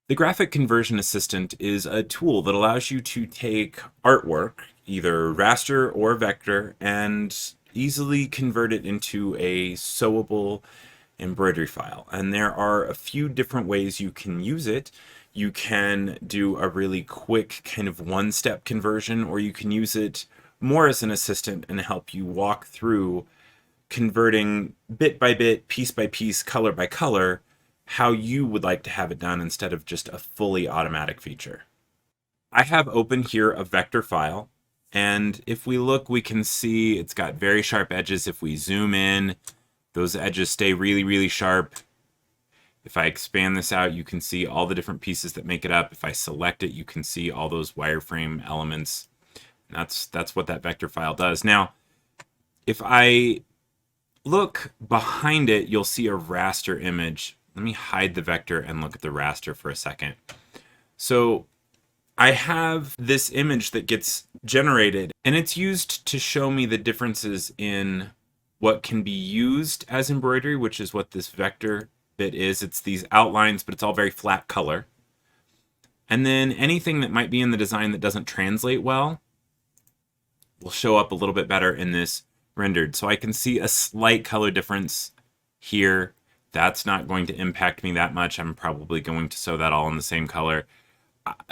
The Graphic Conversion Assistant is a tool that allows you to take artwork, either raster or vector, and easily convert it into a sewable embroidery file. And there are a few different ways you can use it. You can do a really quick kind of one-step conversion, or you can use it more as an assistant and help you walk through converting bit by bit, piece by piece, color by color, how you would like to have it done instead of just a fully automatic feature. I have open here a vector file, and if we look, we can see it's got very sharp edges. If we zoom in, those edges stay really, really sharp. If I expand this out, you can see all the different pieces that make it up. If I select it, you can see all those wireframe elements. That's what that vector file does. Now, if I look behind it, you'll see a raster image. Let me hide the vector and look at the raster for a second. So I have this image that gets generated, and it's used to show me the differences in what can be used as embroidery, which is what this vector bit is. It's these outlines, but it's all very flat color. And then anything that might be in the design that doesn't translate well will show up a little bit better in this rendered. So I can see a slight color difference here. That's not going to impact me that much. I'm probably going to sew that all in the same color.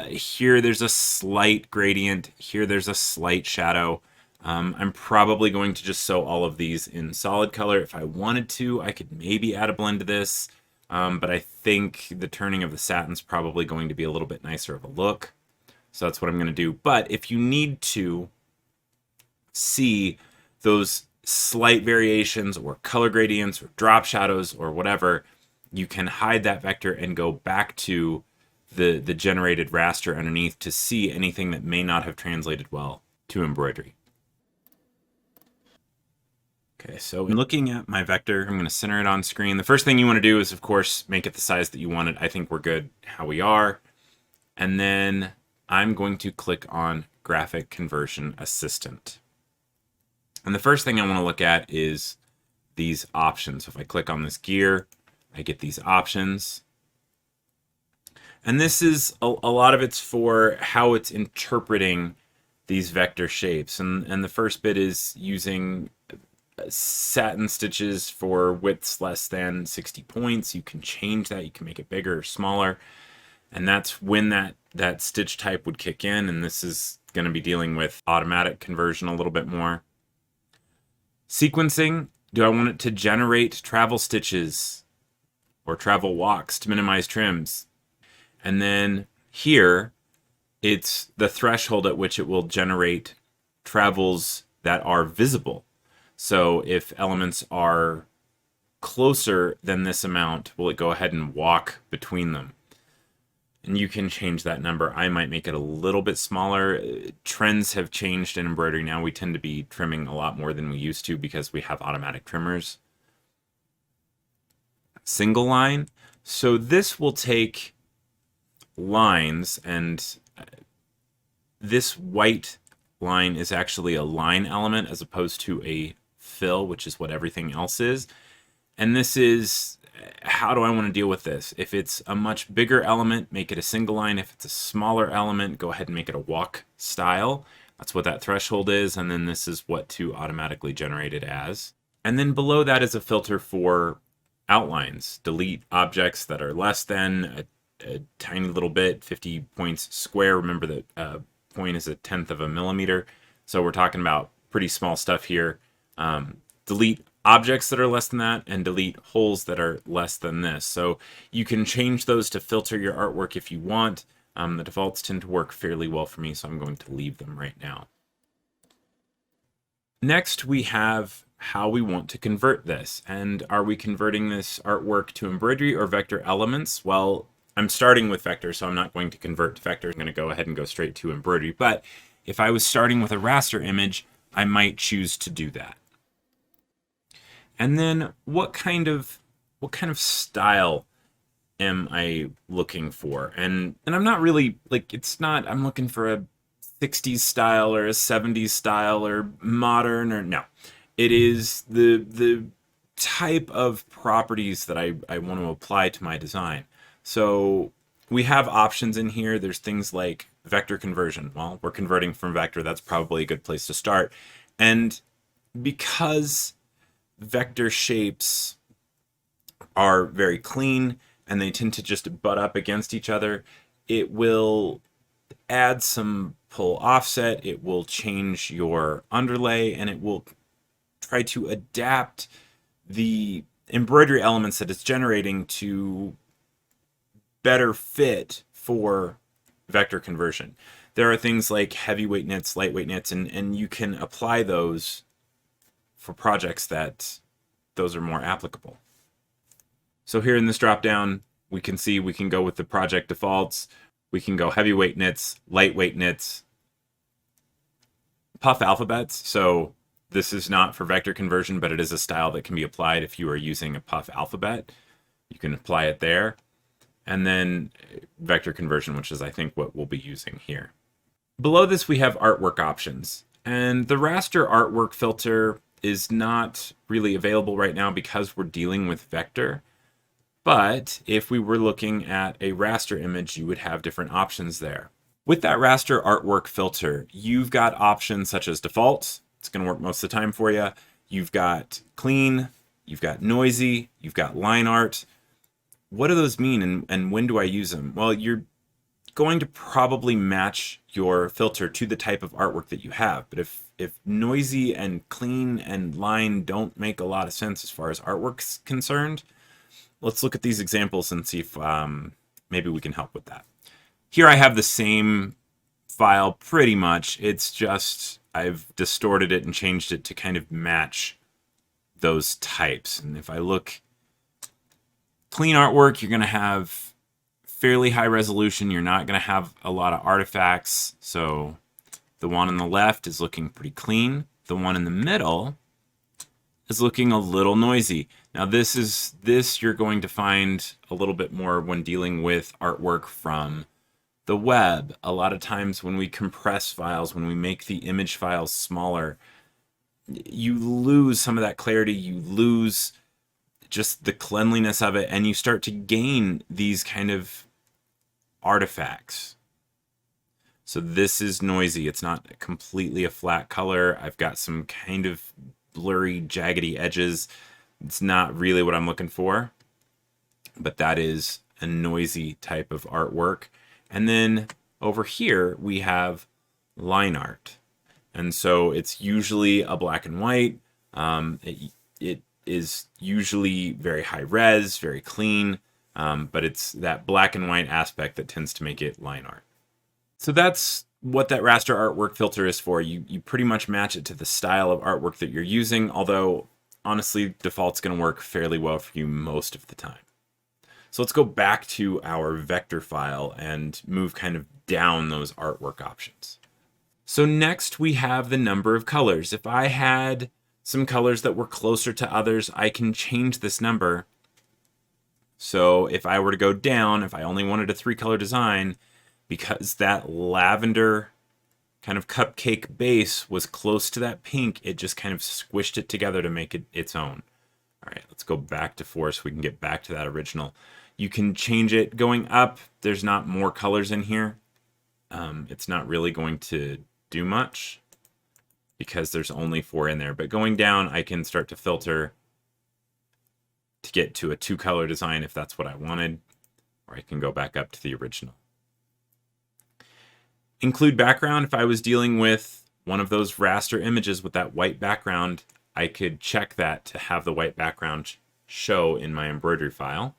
Here there's a slight gradient. Here there's a slight shadow. I'm probably going to just sew all of these in solid color. If I wanted to, I could maybe add a blend to this. But I think the turning of the satin's probably going to be a little bit nicer of a look. So that's what I'm going to do. But if you need to see those slight variations or color gradients or drop shadows or whatever, you can hide that vector and go back to the generated raster underneath to see anything that may not have translated well to embroidery. Okay, so in looking at my vector, I'm going to center it on screen. The first thing you want to do is, of course, make it the size that you want it. I think we're good how we are. And then I'm going to click on Graphic Conversion Assistant. And the first thing I want to look at is these options. If I click on this gear, I get these options. And this is a lot of it's for how it's interpreting these vector shapes. And the first bit is using satin stitches for widths less than 60 points. You can change that. You can make it bigger or smaller. And that's when that stitch type would kick in. And this is going to be dealing with automatic conversion a little bit more. Sequencing, do I want it to generate travel stitches or travel walks to minimize trims? And then here, it's the threshold at which it will generate travels that are visible. So if elements are closer than this amount, will it go ahead and walk between them? And you can change that number. I might make it a little bit smaller. Trends have changed in embroidery now. We tend to be trimming a lot more than we used to because we have automatic trimmers. Single line. So this will take lines, and this white line is actually a line element as opposed to a fill, which is what everything else is. And this is, how do I want to deal with this? If it's a much bigger element, make it a single line. If it's a smaller element, go ahead and make it a walk style. That's what that threshold is. And then this is what to automatically generate it as. And then below that is a filter for outlines. Delete objects that are less than a tiny little bit, 50 points square. Remember that point is 1/10 of a millimeter. So we're talking about pretty small stuff here. Delete objects that are less than that, and delete holes that are less than this. So you can change those to filter your artwork if you want. The defaults tend to work fairly well for me, so I'm going to leave them right now. Next, we have how we want to convert this. And are we converting this artwork to embroidery or vector elements? Well, I'm starting with vector, so I'm not going to convert to vector. I'm going to go ahead and go straight to embroidery. But if I was starting with a raster image, I might choose to do that. And then what kind of style am I looking for? And I'm not really, like, it's not, I'm looking for a 60s style or a 70s style or modern, or no. It is the type of properties that I want to apply to my design. So we have options in here. There's things like vector conversion. Well, we're converting from vector. That's probably a good place to start. And because vector shapes are very clean and they tend to just butt up against each other, it will add some pull offset, it will change your underlay, and it will try to adapt the embroidery elements that it's generating to better fit for vector conversion. There are things like heavyweight knits, lightweight knits, and you can apply those for projects that those are more applicable. So here in this drop down, we can see we can go with the project defaults. We can go heavyweight knits, lightweight knits, puff alphabets. So this is not for vector conversion, but it is a style that can be applied if you are using a puff alphabet. You can apply it there. And then vector conversion, which is I think what we'll be using here. Below this, we have artwork options. And the raster artwork filter is not really available right now because we're dealing with vector. But if we were looking at a raster image, you would have different options there. With that raster artwork filter, you've got options such as default. It's going to work most of the time for you. You've got clean, you've got noisy, you've got line art. What do those mean and when do I use them? Well, you're going to probably match your filter to the type of artwork that you have. But if noisy and clean and line don't make a lot of sense as far as artwork's concerned, let's look at these examples and see if maybe we can help with that. Here I have the same file pretty much. It's just I've distorted it and changed it to kind of match those types. And if I look clean artwork, you're going to have fairly high resolution. You're not going to have a lot of artifacts. So the one on the left is looking pretty clean. The one in the middle is looking a little noisy. Now this you're going to find a little bit more when dealing with artwork from the web. A lot of times when we compress files, when we make the image files smaller, you lose some of that clarity, you lose just the cleanliness of it, and you start to gain these kind of artifacts. So this is noisy. It's not completely a flat color. I've got some kind of blurry, jaggedy edges. It's not really what I'm looking for, but that is a noisy type of artwork. And then over here we have line art. And so it's usually a black and white. It is usually very high res, very clean, but it's that black and white aspect that tends to make it line art. So that's what that raster artwork filter is for. You pretty much match it to the style of artwork that you're using, although honestly, default's going to work fairly well for you most of the time. So let's go back to our vector file and move kind of down those artwork options. So next we have the number of colors. If I had some colors that were closer to others, I can change this number. So if I were to go down, if I only wanted a 3-color design, because that lavender kind of cupcake base was close to that pink, it just kind of squished it together to make it its own. All right, let's go back to 4 so we can get back to that original. You can change it going up. There's not more colors in here. It's not really going to do much because there's only 4 in there. But going down, I can start to filter to get to a 2-color design if that's what I wanted, or I can go back up to the original. Include background. If I was dealing with one of those raster images with that white background, I could check that to have the white background show in my embroidery file.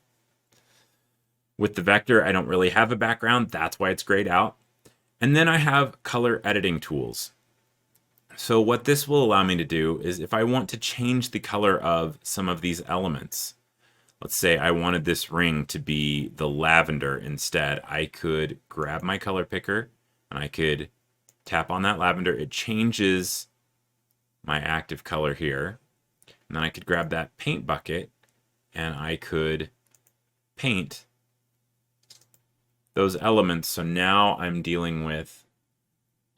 With the vector, I don't really have a background. That's why it's grayed out. And then I have color editing tools. So what this will allow me to do is if I want to change the color of some of these elements, let's say I wanted this ring to be the lavender instead, I could grab my color picker and I could tap on that lavender. It changes my active color here. And then I could grab that paint bucket and I could paint those elements. So now I'm dealing with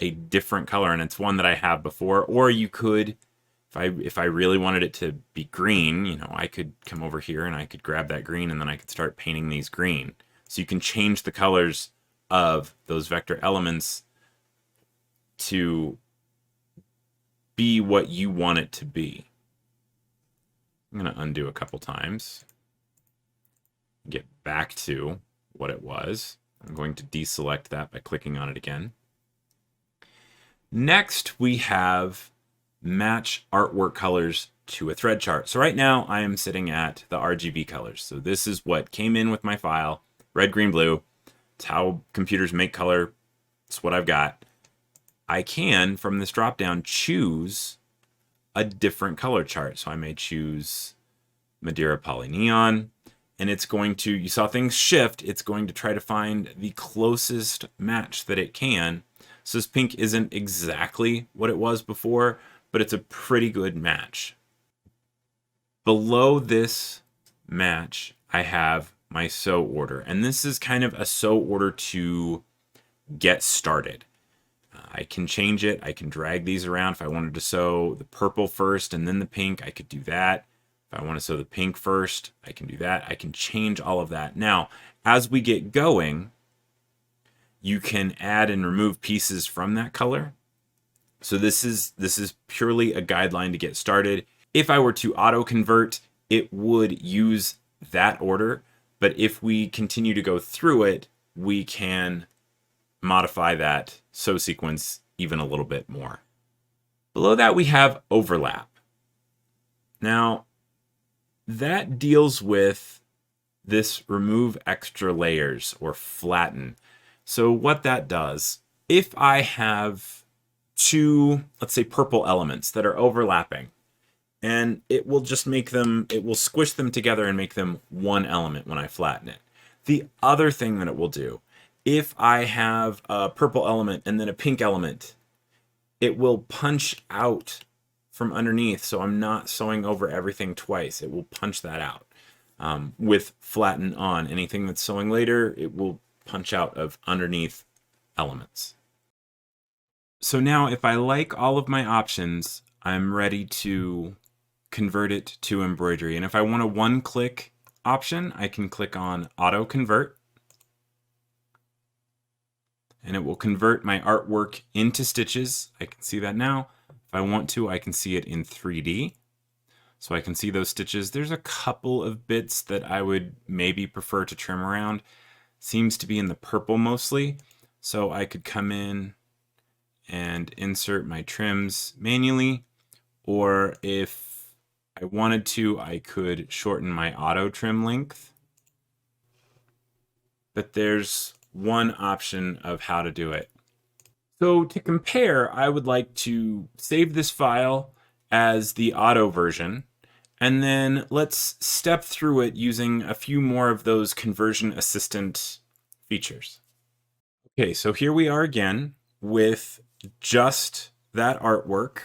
a different color, and it's one that I have before. Or you could, if I really wanted it to be green, I could come over here and I could grab that green and then I could start painting these green. So you can change the colors of those vector elements to be what you want it to be. I'm going to undo a couple times. Get back to what it was. I'm going to deselect that by clicking on it again. Next, we have match artwork colors to a thread chart. So right now I am sitting at the RGB colors. So this is what came in with my file, red, green, blue. It's how computers make color. It's what I've got. I can, from this dropdown, choose a different color chart. So I may choose Madeira Poly Neon, and it's going to, you saw things shift, it's going to try to find the closest match that it can. So this pink isn't exactly what it was before, but it's a pretty good match. Below this match, I have my sew order, and this is kind of a sew order to get started. I can change it. I can drag these around. If I wanted to sew the purple first and then the pink, I could do that. If I want to sew the pink first, I can do that. I can change all of that. Now, as we get going, you can add and remove pieces from that color. So this is purely a guideline to get started. If I were to auto convert, it would use that order. But if we continue to go through it, we can modify that sew sequence even a little bit more. Below that, we have overlap. Now, that deals with this remove extra layers or flatten. So what that does, if I have two, let's say, purple elements that are overlapping, and it will just make them, it will squish them together and make them one element when I flatten it. The other thing that it will do, if I have a purple element and then a pink element, it will punch out from underneath, so I'm not sewing over everything twice. It will punch that out. With flatten on, anything that's sewing later, it will punch out of underneath elements. So now if I like all of my options, I'm ready to convert it to embroidery. And if I want a one-click option, I can click on Auto Convert. And it will convert my artwork into stitches. I can see that now. If I want to, I can see it in 3D. So I can see those stitches. There's a couple of bits that I would maybe prefer to trim around. Seems to be in the purple mostly. So I could come in and insert my trims manually. Or if I wanted to, I could shorten my auto trim length. But there's one option of how to do it. So to compare, I would like to save this file as the auto version, and then let's step through it using a few more of those conversion assistant features. Okay, so here we are again with just that artwork,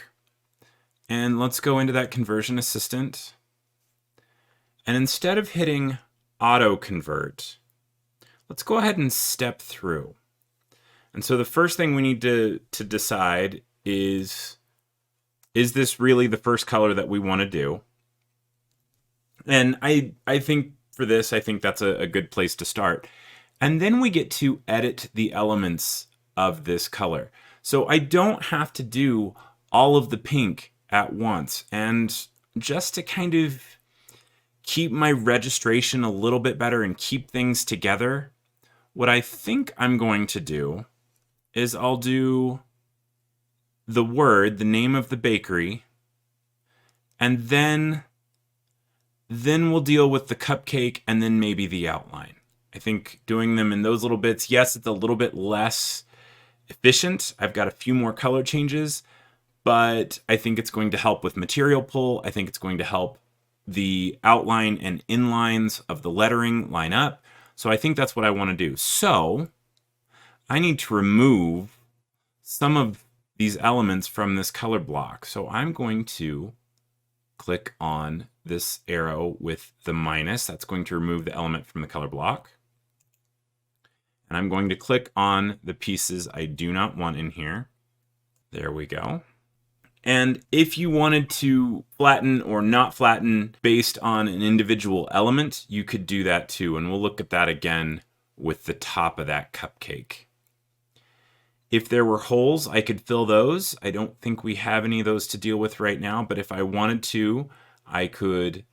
and let's go into that conversion assistant. And instead of hitting auto convert, let's go ahead and step through. And so the first thing we need to decide is this really the first color that we want to do? And I think for this, I think that's a good place to start. And then we get to edit the elements of this color. So I don't have to do all of the pink at once. And just to kind of keep my registration a little bit better and keep things together, what I think I'm going to do is I'll do the word, the name of the bakery, and then we'll deal with the cupcake and then maybe the outline. I think doing them in those little bits, yes, it's a little bit less efficient. I've got a few more color changes, but I think it's going to help with material pull. I think it's going to help the outline and inlines of the lettering line up. So I think that's what I want to do. So I need to remove some of these elements from this color block. So I'm going to click on this arrow with the minus. That's going to remove the element from the color block. And I'm going to click on the pieces I do not want in here. There we go. And if you wanted to flatten or not flatten based on an individual element, you could do that too. And we'll look at that again with the top of that cupcake. If there were holes, I could fill those. I don't think we have any of those to deal with right now, but if I wanted to, I could,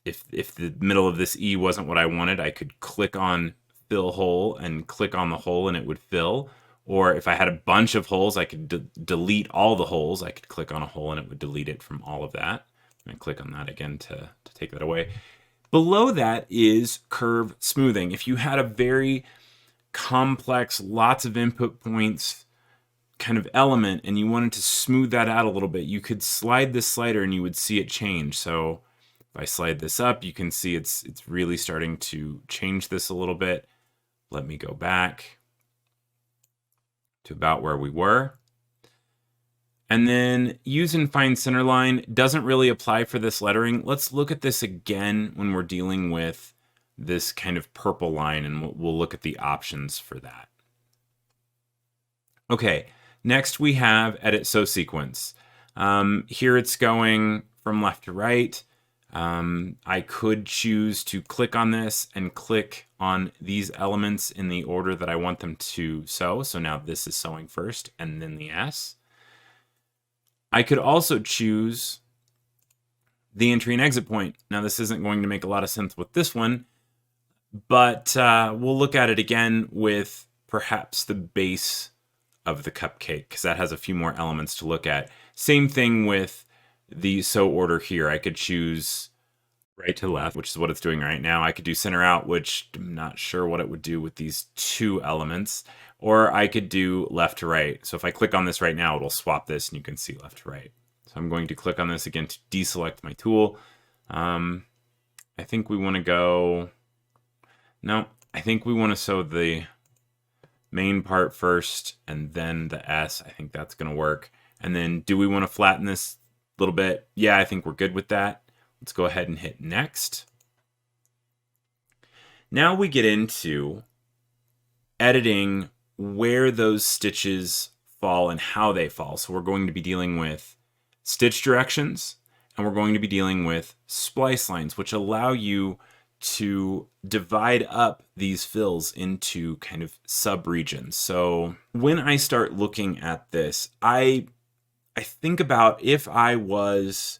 if the middle of this E wasn't what I wanted, I could click on fill hole and click on the hole and it would fill. Or if I had a bunch of holes, I could delete all the holes. I could click on a hole and it would delete it from all of that. And click on that again to take that away. Below that is curve smoothing. If you had a very complex, lots of input points kind of element and you wanted to smooth that out a little bit, you could slide this slider and you would see it change. So if I slide this up, you can see it's really starting to change this a little bit. Let me go back to about where we were. And then use and find center line doesn't really apply for this lettering. Let's look at this again when we're dealing with this kind of purple line, and we'll look at the options for that. Okay, next we have edit sew sequence. Here it's going from left to right. I could choose to click on this and click on these elements in the order that I want them to sew. So now this is sewing first and then the S. I could also choose the entry and exit point. Now this isn't going to make a lot of sense with this one, but we'll look at it again with perhaps the base of the cupcake, because that has a few more elements to look at. Same thing with the sew order here. I could choose right to left, which is what it's doing right now. I could do center out, which I'm not sure what it would do with these two elements. Or I could do left to right. So if I click on this right now, it'll swap this and you can see left to right. So I'm going to click on this again to deselect my tool. I think we want to go... No, I think we want to sew the main part first and then the S. I think that's going to work. And then do we want to flatten this a little bit? Yeah, I think we're good with that. Let's go ahead and hit next. Now we get into editing where those stitches fall and how they fall. So we're going to be dealing with stitch directions and we're going to be dealing with splice lines, which allow you to divide up these fills into kind of sub-regions. So when I start looking at this, I think about if I was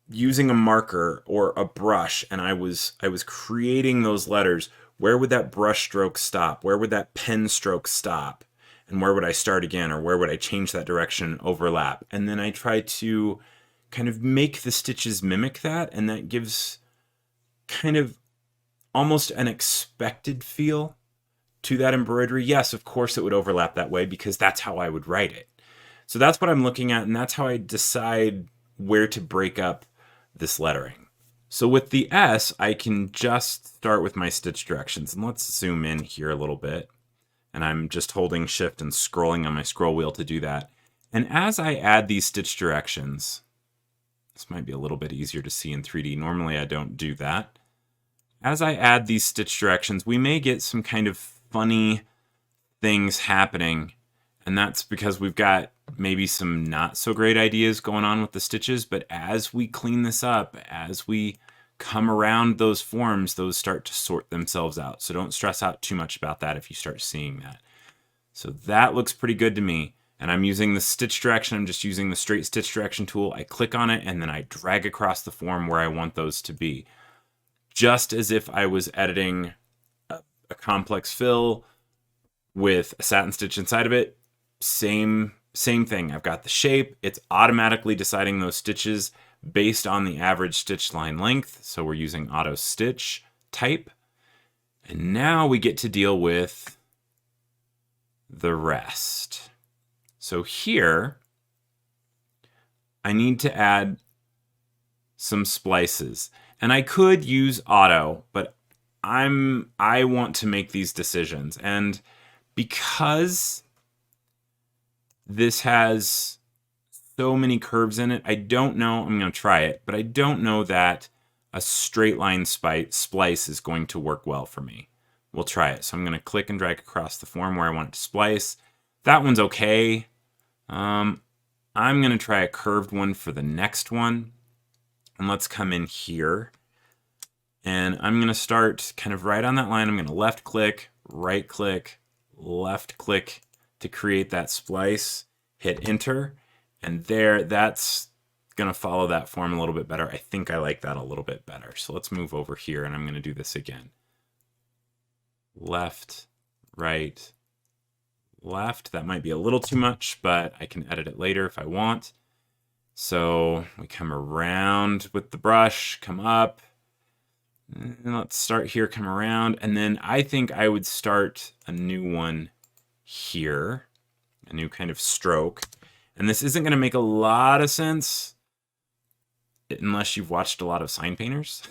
using a marker or a brush and I was creating those letters, where would that brush stroke stop? Where would that pen stroke stop? And where would I start again? Or where would I change that direction and overlap? And then I try to kind of make the stitches mimic that, and that gives kind of almost an expected feel to that embroidery. Yes, of course it would overlap that way because that's how I would write it. So that's what I'm looking at, and that's how I decide where to break up this lettering. So with the S, I can just start with my stitch directions. And let's zoom in here a little bit. And I'm just holding shift and scrolling on my scroll wheel to do that. And as I add these stitch directions, this might be a little bit easier to see in 3D. Normally I don't do that. As I add these stitch directions, we may get some kind of funny things happening. And that's because we've got maybe some not so great ideas going on with the stitches. But as we clean this up, as we come around those forms, those start to sort themselves out. So don't stress out too much about that if you start seeing that. So that looks pretty good to me. And I'm using the stitch direction. I'm just using the straight stitch direction tool. I click on it and then I drag across the form where I want those to be. Just as if I was editing a complex fill with a satin stitch inside of it. Same thing. I've got the shape. It's automatically deciding those stitches based on the average stitch line length. So we're using auto stitch type. And now we get to deal with the rest. So here, I need to add some splices. And I could use auto, but I want to make these decisions. And because this has so many curves in it, I don't know, I'm going to try it, but I don't know that a straight line splice is going to work well for me. We'll try it. So I'm going to click and drag across the form where I want it to splice. That one's okay. I'm going to try a curved one for the next one. And let's come in here. And I'm going to start kind of right on that line. I'm going to left click, right click, left click to create that splice, hit enter, and there, that's going to follow that form a little bit better. I think I like that a little bit better. So let's move over here and I'm going to do this again. Left, right, left. That might be a little too much, but I can edit it later if I want. So we come around with the brush, come up, and let's start here, come around, and then I think I would start a new one here, a new kind of stroke. And this isn't going to make a lot of sense unless you've watched a lot of sign painters.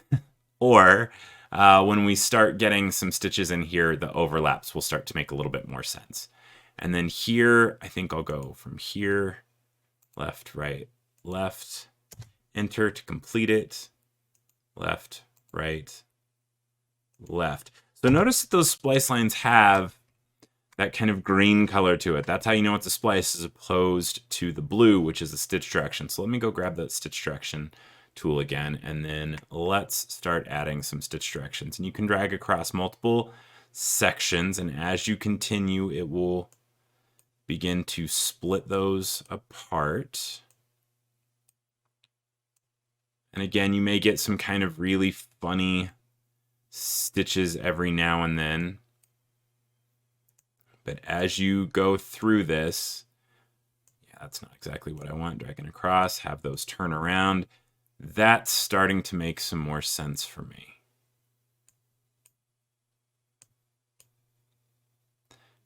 Or when we start getting some stitches in here, the overlaps will start to make a little bit more sense. And then here, I think I'll go from here, left, right, left, enter to complete it, left, right, left. So notice that those splice lines have that kind of green color to it. That's how you know it's a splice as opposed to the blue, which is the stitch direction. So let me go grab that stitch direction tool again, and then let's start adding some stitch directions. And you can drag across multiple sections, and as you continue, it will begin to split those apart. And again, you may get some kind of really funny stitches every now and then. But as you go through this, yeah, that's not exactly what I want. Dragging across, have those turn around. That's starting to make some more sense for me.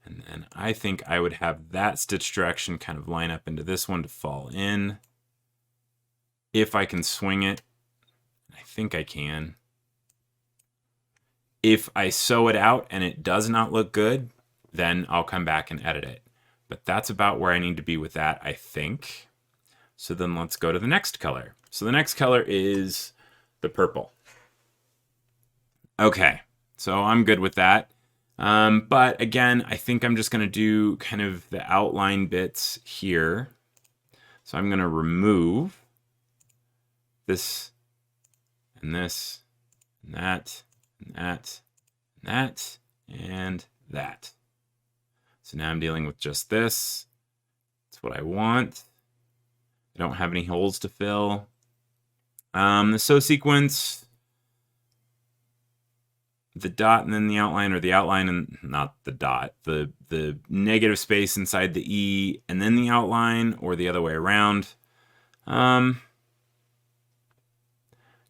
And then I think I would have that stitch direction kind of line up into this one to fall in. If I can swing it, I think I can. If I sew it out and it does not look good, then I'll come back and edit it. But that's about where I need to be with that, I think. So then let's go to the next color. So the next color is the purple. Okay, so I'm good with that. But again, I think I'm just going to do kind of the outline bits here. So I'm going to remove this and this and that and that and that and that. So now I'm dealing with just this. That's what I want. I don't have any holes to fill. The sew sequence, the dot and then the outline, or the outline and not the dot, the negative space inside the E and then the outline, or the other way around.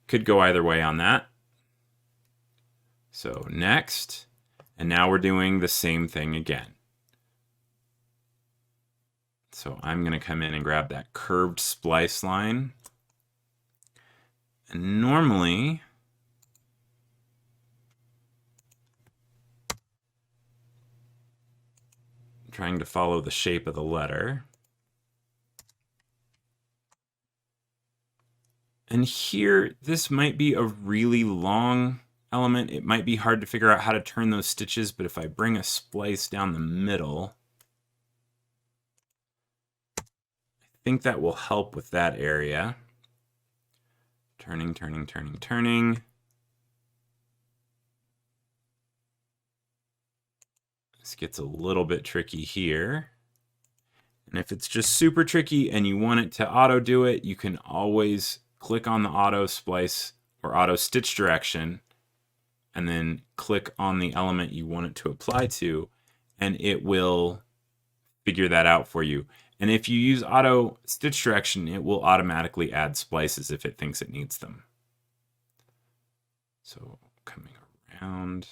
Could go either way on that. So next, and now we're doing the same thing again. So I'm going to come in and grab that curved splice line. And normally, I'm trying to follow the shape of the letter. And here, this might be a really long element. It might be hard to figure out how to turn those stitches, but if I bring a splice down the middle, I think that will help with that area. Turning, turning, turning, turning. This gets a little bit tricky here. And if it's just super tricky and you want it to auto do it, you can always click on the auto splice or auto stitch direction and then click on the element you want it to apply to, and it will figure that out for you. And if you use auto stitch direction, it will automatically add splices if it thinks it needs them. So coming around,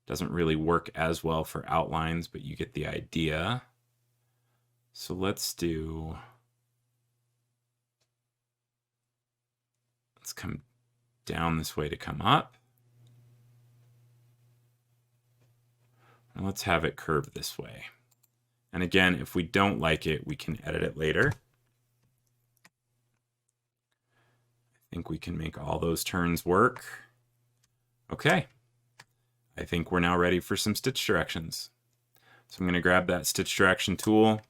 doesn't really work as well for outlines, but you get the idea. So let's come down this way to come up. And let's have it curve this way. And again, if we don't like it, we can edit it later. I think we can make all those turns work. Okay. I think we're now ready for some stitch directions. So I'm going to grab that stitch direction tool.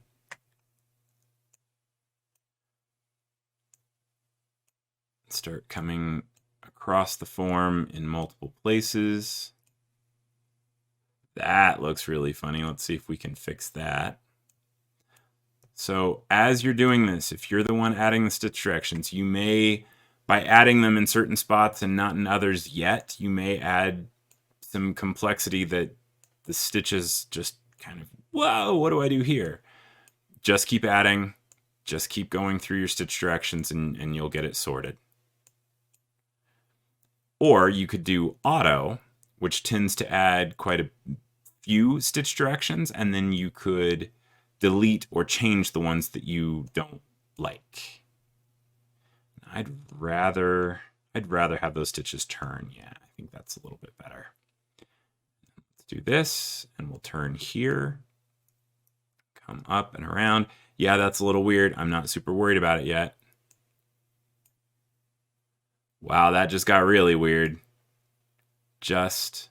Start coming across the form in multiple places. That looks really funny. Let's see if we can fix that. So as you're doing this, if you're the one adding the stitch directions, you may, by adding them in certain spots and not in others yet, you may add some complexity that the stitches just kind of, whoa, what do I do here? Just keep adding, just keep going through your stitch directions and you'll get it sorted. Or you could do auto, which tends to add quite a few stitch directions, and then you could delete or change the ones that you don't like. I'd rather have those stitches turn. Yeah, I think that's a little bit better. Let's do this, and we'll turn here, come up and around. Yeah, that's a little weird. I'm not super worried about it yet. Wow, that just got really weird. Just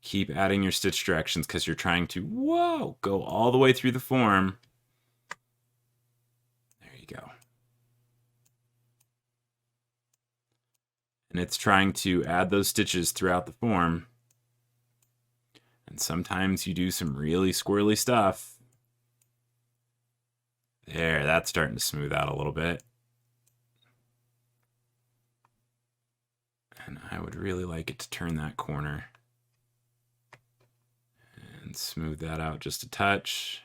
keep adding your stitch directions because you're trying to, whoa, go all the way through the form. There you go. And it's trying to add those stitches throughout the form. And sometimes you do some really squirrely stuff. There, that's starting to smooth out a little bit. And I would really like it to turn that corner. And smooth that out just a touch.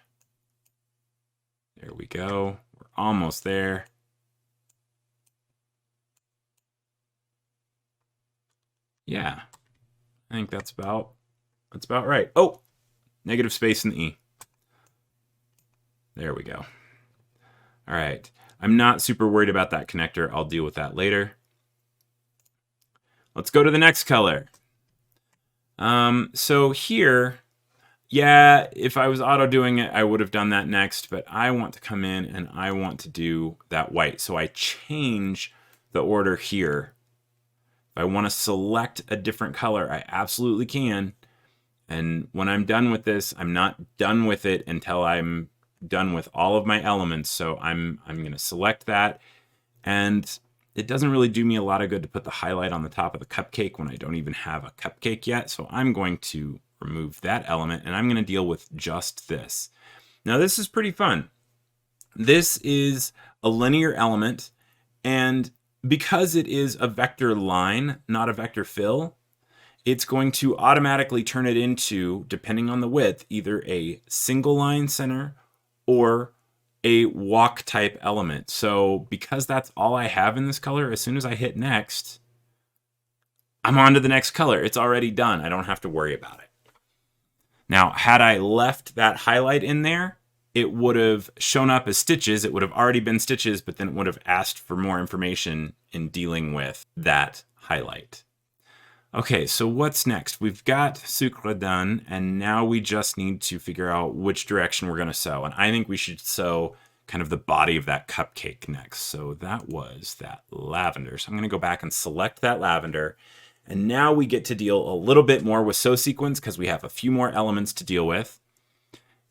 There we go. We're almost there. Yeah, I think that's about right. Oh, negative space in the E. There we go. All right. I'm not super worried about that connector. I'll deal with that later. Let's go to the next color. So here, yeah, if I was auto doing it, I would have done that next, but I want to come in and I want to do that white. So I change the order here. If I want to select a different color, I absolutely can. And when I'm done with this, I'm not done with it until I'm done with all of my elements. So I'm going to select that. And it doesn't really do me a lot of good to put the highlight on the top of the cupcake when I don't even have a cupcake yet. So I'm going to remove that element and I'm going to deal with just this. Now this is pretty fun. This is a linear element, and because it is a vector line, not a vector fill, it's going to automatically turn it into, depending on the width, either a single line center or a walk type element. So because that's all I have in this color, as soon as I hit next, I'm on to the next color. It's already done. I don't have to worry about it. Now, had I left that highlight in there, it would have shown up as stitches. It would have already been stitches, but then it would have asked for more information in dealing with that highlight. Okay, so what's next? We've got sucre done, and now we just need to figure out which direction we're going to sew. And I think we should sew kind of the body of that cupcake next. So that was that lavender. So I'm going to go back and select that lavender. And now we get to deal a little bit more with sew sequence because we have a few more elements to deal with.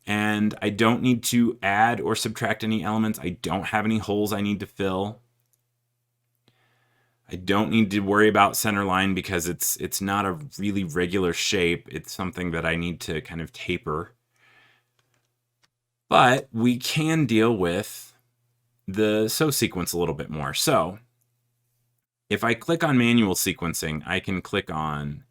And I don't need to add or subtract any elements. I don't have any holes I need to fill. I don't need to worry about center line because it's not a really regular shape. It's something that I need to kind of taper. But we can deal with the sew sequence a little bit more. So if I click on manual sequencing, I can click on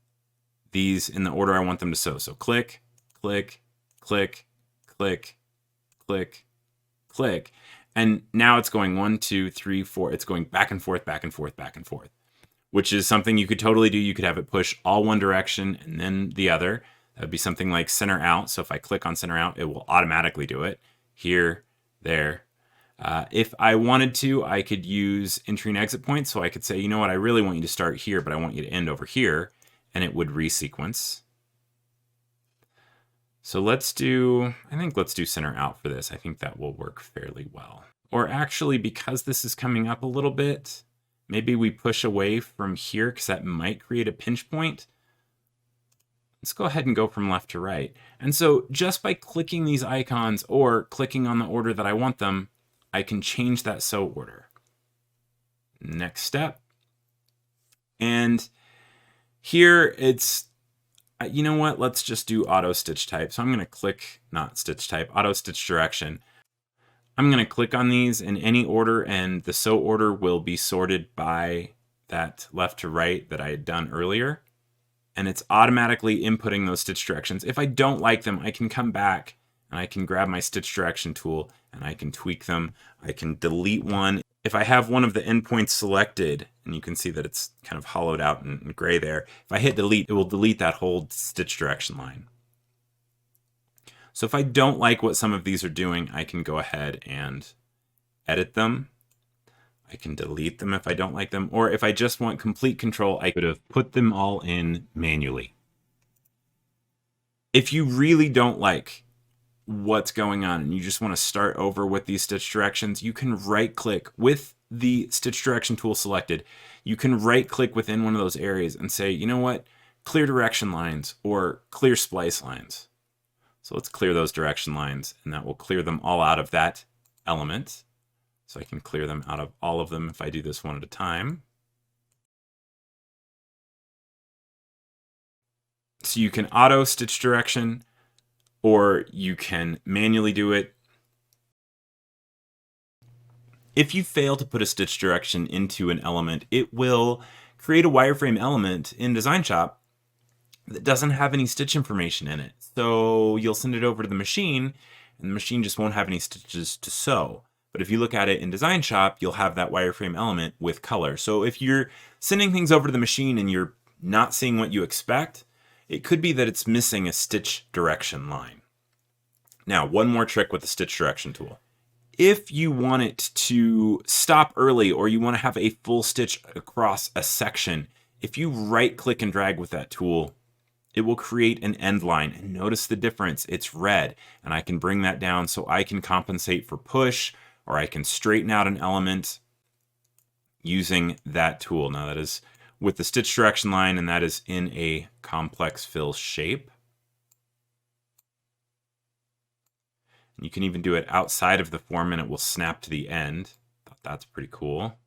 these in the order I want them to sew. So click, click, click, click, click, click. And now it's going 1, 2, 3, 4. It's going back and forth, back and forth, back and forth, which is something you could totally do. You could have it push all one direction and then the other. That would be something like center out. So if I click on center out, it will automatically do it here, there. If I wanted to, I could use entry and exit points. So I could say, you know what, I really want you to start here, but I want you to end over here. And it would resequence. So let's do center out for this. I think that will work fairly well. Or actually, because this is coming up a little bit, maybe we push away from here because that might create a pinch point. Let's go ahead and go from left to right. And so just by clicking these icons or clicking on the order that I want them, I can change that sew order. Next step. And here it's, you know what, let's just do auto stitch type. So I'm going to click, not stitch type, auto stitch direction. I'm going to click on these in any order, and the sew order will be sorted by that left to right that I had done earlier. And it's automatically inputting those stitch directions. If I don't like them, I can come back and I can grab my stitch direction tool and I can tweak them. I can delete one. If I have one of the endpoints selected, and you can see that it's kind of hollowed out and gray there, if I hit delete, it will delete that whole stitch direction line. So if I don't like what some of these are doing, I can go ahead and edit them. I can delete them if I don't like them, or if I just want complete control, I could have put them all in manually. If you really don't like what's going on and you just want to start over with these stitch directions, you can right click with the stitch direction tool selected. You can right click within one of those areas and say, you know what, clear direction lines or clear splice lines. So let's clear those direction lines, and that will clear them all out of that element. So I can clear them out of all of them if I do this one at a time. So you can auto stitch direction, or you can manually do it. If you fail to put a stitch direction into an element, it will create a wireframe element in DesignShop that doesn't have any stitch information in it. So you'll send it over to the machine, and the machine just won't have any stitches to sew. But if you look at it in DesignShop, you'll have that wireframe element with color. So if you're sending things over to the machine and you're not seeing what you expect, it could be that it's missing a stitch direction line. Now, one more trick with the stitch direction tool. If you want it to stop early, or you want to have a full stitch across a section, if you right click and drag with that tool, it will create an end line. And notice the difference, it's red. And I can bring that down so I can compensate for push, or I can straighten out an element using that tool. Now that is with the stitch direction line, and that is in a complex fill shape. You can even do it outside of the form and it will snap to the end. Thought that's pretty cool.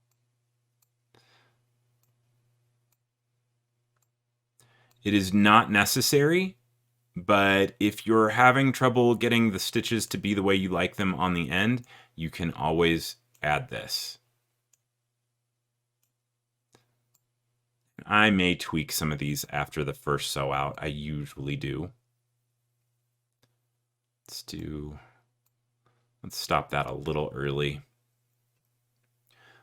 It is not necessary, but if you're having trouble getting the stitches to be the way you like them on the end, you can always add this. I may tweak some of these after the first sew out. I usually do. Let's stop that a little early.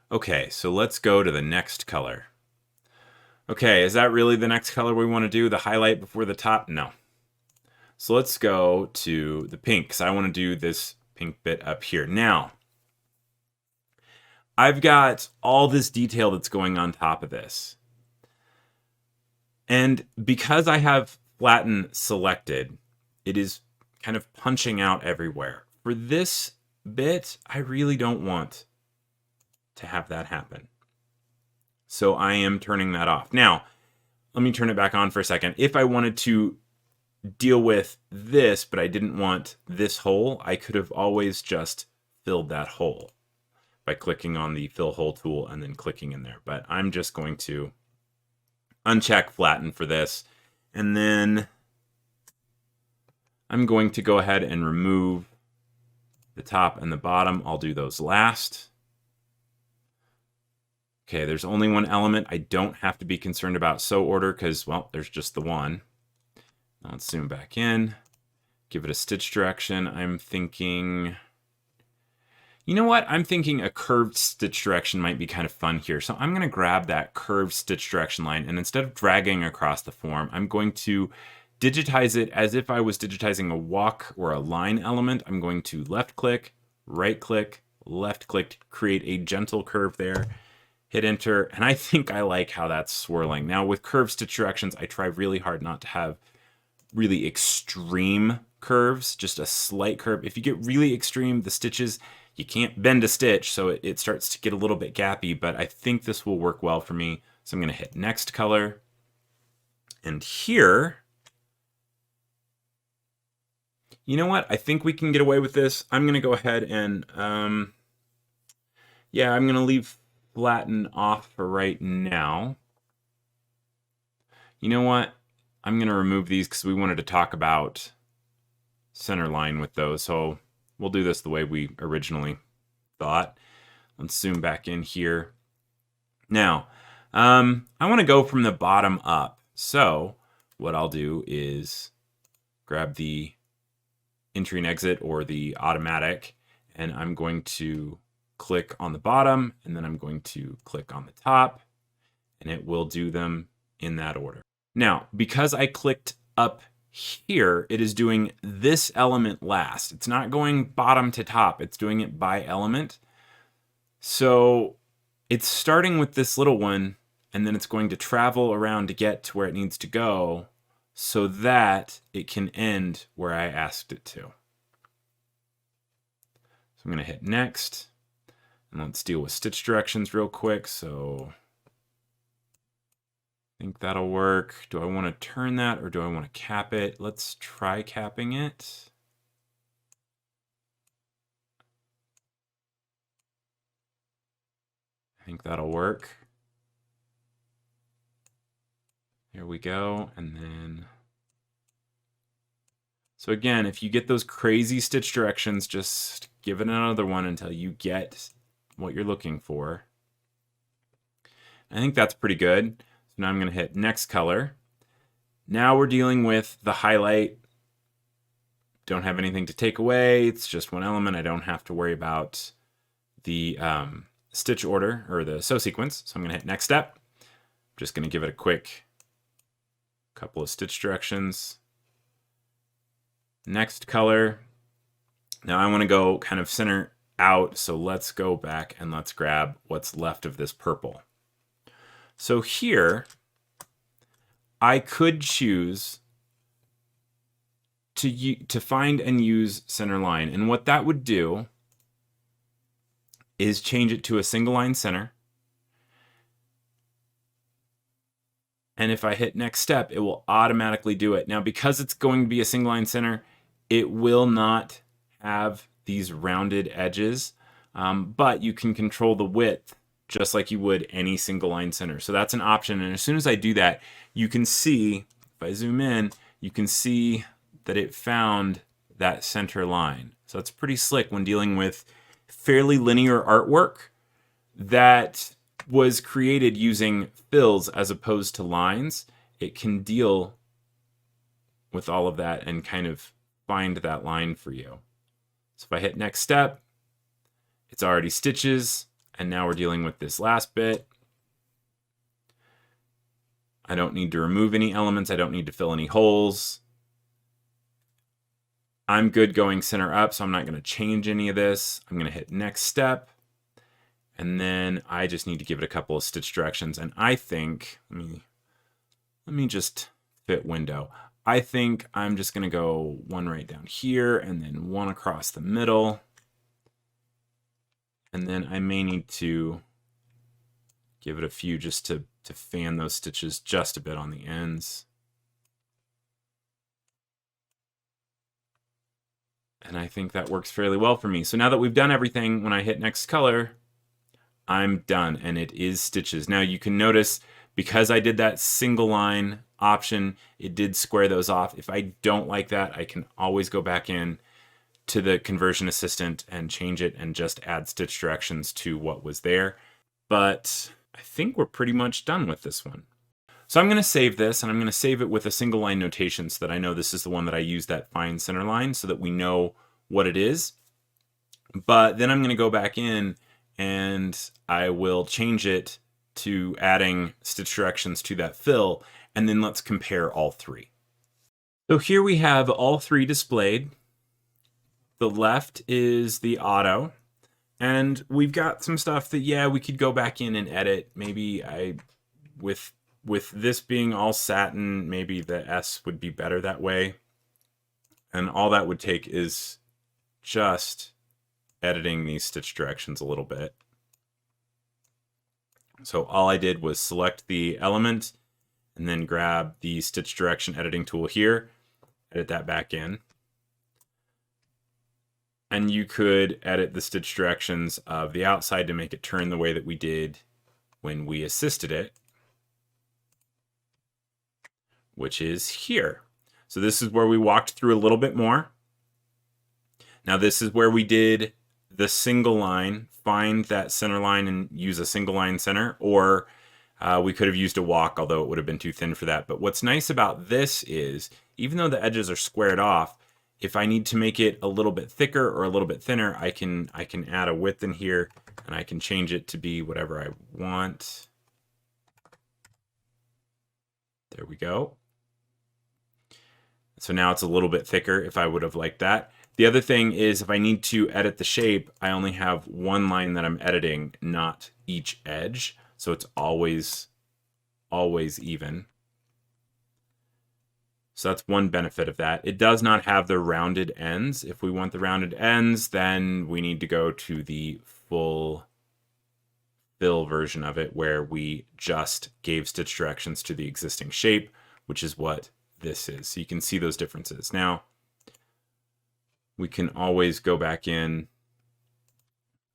Okay, so let's go to the next color. Okay, is that really the next color we want to do? The highlight before the top? No. So let's go to the pink, because I want to do this pink bit up here. Now, I've got all this detail that's going on top of this. And because I have flatten selected, it is kind of punching out everywhere. For this bit, I really don't want to have that happen. So I am turning that off. Now, let me turn it back on for a second. If I wanted to deal with this, but I didn't want this hole, I could have always just filled that hole by clicking on the fill hole tool and then clicking in there. But I'm just going to uncheck flatten for this. And then I'm going to go ahead and remove the top and the bottom. I'll do those last. Okay, there's only one element. I don't have to be concerned about sew order because, well, there's just the one. Now let's zoom back in, give it a stitch direction. I'm thinking, you know what? I'm thinking a curved stitch direction might be kind of fun here. So I'm going to grab that curved stitch direction line, and instead of dragging across the form, I'm going to digitize it as if I was digitizing a walk or a line element. I'm going to left click, right click, left click to create a gentle curve there. Hit enter, and I think I like how that's swirling. Now with curved stitch directions, I try really hard not to have really extreme curves, just a slight curve. If you get really extreme, the stitches, you can't bend a stitch, so it starts to get a little bit gappy, but I think this will work well for me. So I'm gonna hit next color. And here, you know what? I think we can get away with this. I'm gonna go ahead and, yeah, I'm gonna leave flatten off for right now. You know what? I'm going to remove these because we wanted to talk about center line with those. So we'll do this the way we originally thought. Let's zoom back in here. Now, I want to go from the bottom up. So what I'll do is grab the entry and exit or the automatic, and I'm going to click on the bottom, and then I'm going to click on the top, and it will do them in that order. Now, because I clicked up here, it is doing this element last. It's not going bottom to top, it's doing it by element. So it's starting with this little one, and then it's going to travel around to get to where it needs to go so that it can end where I asked it to. So I'm going to hit next, and let's deal with stitch directions real quick. So I think that'll work. Do I want to turn that or do I want to cap it? Let's try capping it. I think that'll work. Here we go. And then, so again, if you get those crazy stitch directions, just give it another one until you get what you're looking for. I think that's pretty good. So now I'm going to hit next color. Now we're dealing with the highlight. Don't have anything to take away. It's just one element. I don't have to worry about the stitch order or the sew sequence. So I'm going to hit next step. I'm just going to give it a quick couple of stitch directions. Next color. Now I want to go kind of center out. So let's go back and let's grab what's left of this purple. So here, I could choose to find and use center line. And what that would do is change it to a single line center. And if I hit next step, it will automatically do it. Now, because it's going to be a single line center, it will not have these rounded edges, but you can control the width just like you would any single line center. So that's an option. And as soon as I do that, you can see, if I zoom in, you can see that it found that center line. So it's pretty slick when dealing with fairly linear artwork that was created using fills as opposed to lines. It can deal with all of that and kind of find that line for you. So if I hit next step, it's already stitches. And now we're dealing with this last bit. I don't need to remove any elements. I don't need to fill any holes. I'm good going center up, so I'm not going to change any of this. I'm going to hit next step. And then I just need to give it a couple of stitch directions. And I think, let me just fit window. I think I'm just going to go one right down here and then one across the middle. And then I may need to give it a few just to fan those stitches just a bit on the ends. And I think that works fairly well for me. So now that we've done everything, when I hit next color, I'm done, and it is stitches. Now you can notice, because I did that single line option, it did square those off. If I don't like that, I can always go back in to the conversion assistant and change it and just add stitch directions to what was there. But I think we're pretty much done with this one. So I'm going to save this, and I'm going to save it with a single line notation so that I know this is the one that I use that fine center line so that we know what it is. But then I'm going to go back in and I will change it to adding stitch directions to that fill, and then let's compare all three. So here we have all three displayed. The left is the auto, and we've got some stuff that, yeah, we could go back in and edit. Maybe with this being all satin, maybe the S would be better that way. And all that would take is just editing these stitch directions a little bit. So all I did was select the element and then grab the stitch direction editing tool here, edit that back in. And you could edit the stitch directions of the outside to make it turn the way that we did when we assisted it. which is here. So this is where we walked through a little bit more. Now this is where we did the single line, find that center line and use a single line center, or we could have used a walk, although it would have been too thin for that. But what's nice about this is, even though the edges are squared off, if I need to make it a little bit thicker or a little bit thinner, I can add a width in here, and I can change it to be whatever I want. There we go. So now it's a little bit thicker if I would have liked that. The other thing is, if I need to edit the shape, I only have one line that I'm editing, not each edge. So it's always even. So that's one benefit of that. It does not have the rounded ends. If we want the rounded ends, then we need to go to the full fill version of it, where we just gave stitch directions to the existing shape, which is what this is. So you can see those differences. Now, we can always go back in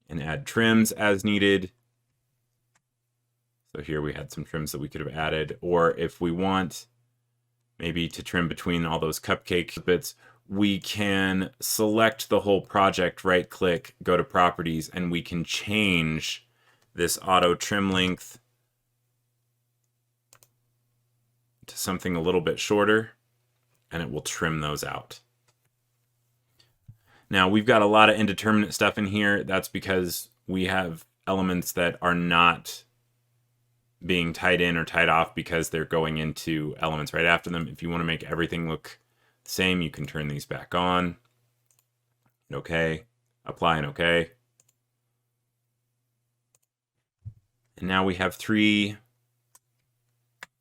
and add trims as needed. So here we had some trims that we could have added, or if we want maybe to trim between all those cupcake bits, we can select the whole project, right click, go to properties, and we can change this auto trim length to something a little bit shorter, and it will trim those out. Now we've got a lot of indeterminate stuff in here. That's because we have elements that are not being tied in or tied off because they're going into elements right after them. If you want to make everything look the same, you can turn these back on. Okay, apply and okay. And now we have three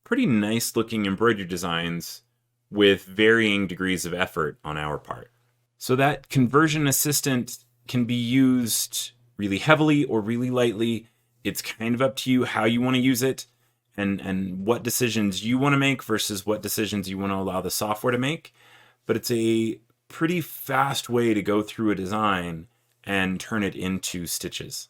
pretty nice looking embroidery designs with varying degrees of effort on our part. So that conversion assistant can be used really heavily or really lightly. It's kind of up to you how you want to use it and what decisions you want to make versus what decisions you want to allow the software to make. But it's a pretty fast way to go through a design and turn it into stitches.